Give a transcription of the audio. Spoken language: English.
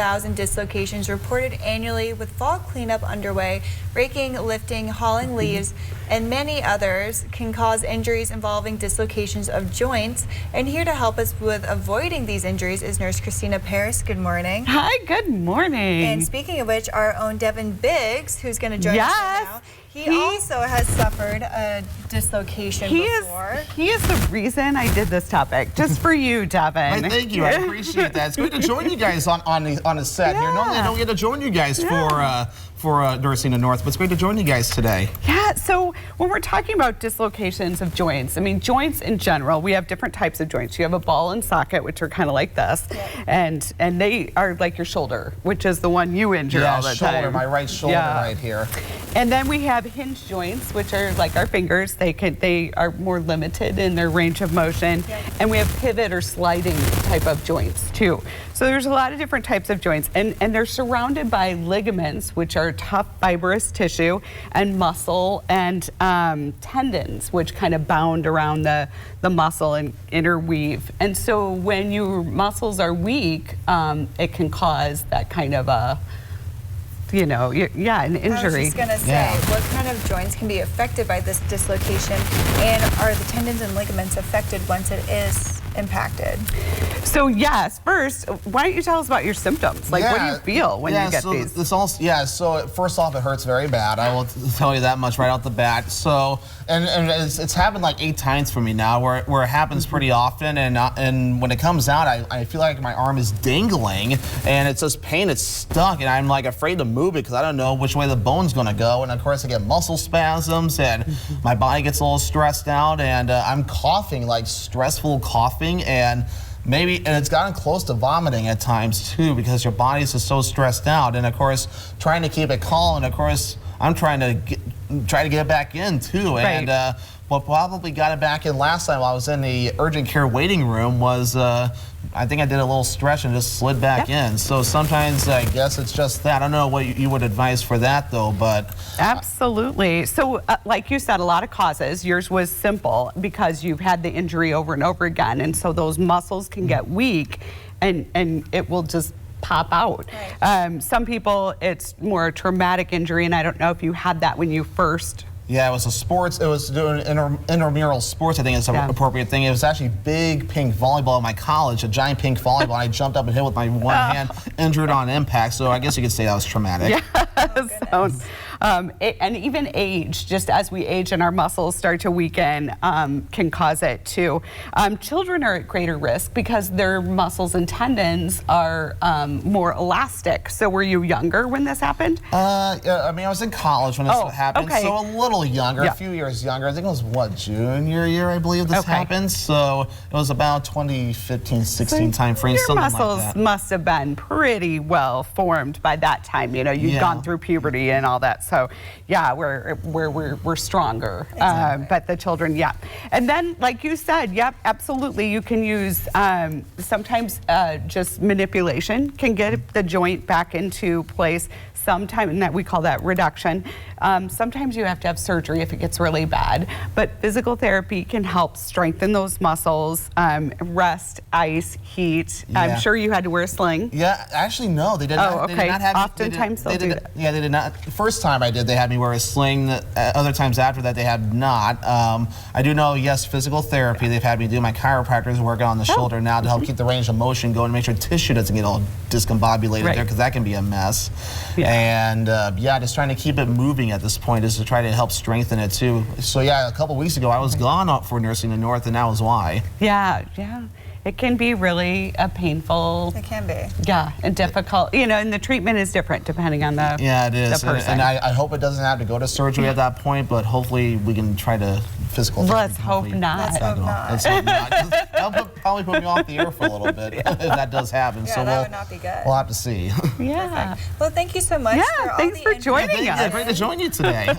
1,000 dislocations reported annually, with fall cleanup underway. Raking, lifting, hauling leaves, and many others can cause injuries involving dislocations of joints. And here to help us with avoiding these injuries is Nurse Christina Paris. Good morning. Hi, good morning. And speaking of which, our own Devin Biggs, who's going to join us right now. He also has suffered a dislocation before. He is the reason I did this topic, just for you, Devin. Well, thank you. I appreciate that. It's great to join you guys on the set here. Normally, I don't get to join you guys for Nursing the North, but it's great to join you guys today. Yeah, so when we're talking about dislocations of joints, I mean, joints in general, we have different types of joints. You have a ball and socket, which are kind of like this, and they are like your shoulder, which is the one you injure all the time. My right shoulder right here. And then we have hinge joints, which are like our fingers. They are more limited in their range of motion. And we have pivot or sliding type of joints too. So there's a lot of different types of joints, and they're surrounded by ligaments, which are tough fibrous tissue, and muscle, and tendons, which kind of bound around the muscle and interweave. And so when your muscles are weak, it can cause that kind of a an injury. I was just going to say, what kind of joints can be affected by this dislocation, and are the tendons and ligaments affected once it is impacted? So yes, first, why don't you tell us about your symptoms? Like, what do you feel when you get these? So first off, it hurts very bad. I will tell you that much right off the bat. So, and it's happened like 8 times for me now, where it happens pretty often, and when it comes out, I feel like my arm is dangling, and it's just pain. It's stuck, and I'm like afraid to move it because I don't know which way the bone's going to go, and of course I get muscle spasms, and my body gets a little stressed out, and I'm coughing, like stressful coughing, and it's gotten close to vomiting at times too, because your body's just so stressed out, and of course trying to keep it calm, and of course I'm trying to get it back in too. Right. And what probably got it back in last time while I was in the urgent care waiting room was I think I did a little stretch and just slid back in. So sometimes I guess it's just that. I don't know what you would advise for that though, but absolutely. So like you said, a lot of causes. Yours was simple because you've had the injury over and over again, and so those muscles can get weak, and it will just pop out. Right. Some people, it's more a traumatic injury, and I don't know if you had that when you first. Yeah, it was it was doing intramural sports, I think is an appropriate thing. It was actually big pink volleyball at my college, a giant pink volleyball. I jumped up and hit with my one hand, injured on impact, so I guess you could say that was traumatic. Yes. And even age, just as we age and our muscles start to weaken, can cause it too. Children are at greater risk because their muscles and tendons are more elastic. So were you younger when this happened? Yeah, I mean, I was in college when this happened, so a little younger, a few years younger. I think it was, junior year, I believe this happened. So it was about 2015, 16 time frame, something like that. Your muscles must have been pretty well formed by that time. You know, you've gone through puberty and all that. So yeah, we're stronger. Exactly. But the children, and then like you said, absolutely, you can use sometimes just manipulation can get the joint back into place. Sometimes, and that we call that reduction. Sometimes you have to have surgery if it gets really bad, but physical therapy can help strengthen those muscles, rest, ice, heat. I'm sure you had to wear a sling. Yeah, actually no, they did not. They did not have Oftentimes they'll do that. Yeah, they did not. The first time I did, they had me wear a sling. Other times after that, they had not. I do know, yes, physical therapy. They've had me do. My chiropractor's working on the shoulder now to help keep the range of motion going, make sure tissue doesn't get all discombobulated there, because that can be a mess. And just trying to keep it moving at this point is to try to help strengthen it too. So yeah, a couple weeks ago I was gone for Nursing the North, and that was why. Yeah. It can be really a painful. It can be. Yeah, and difficult. And the treatment is different depending on the it is. The person. And I hope it doesn't have to go to surgery at that point, but hopefully we can try to physical therapy. Let's hope not. Let's hope not. That'll probably put me off the air for a little bit if that does happen. Yeah, so that would not be good. We'll have to see. Perfect. Well, thank you so much. Yeah, thanks for joining us. Yeah, great to join you today.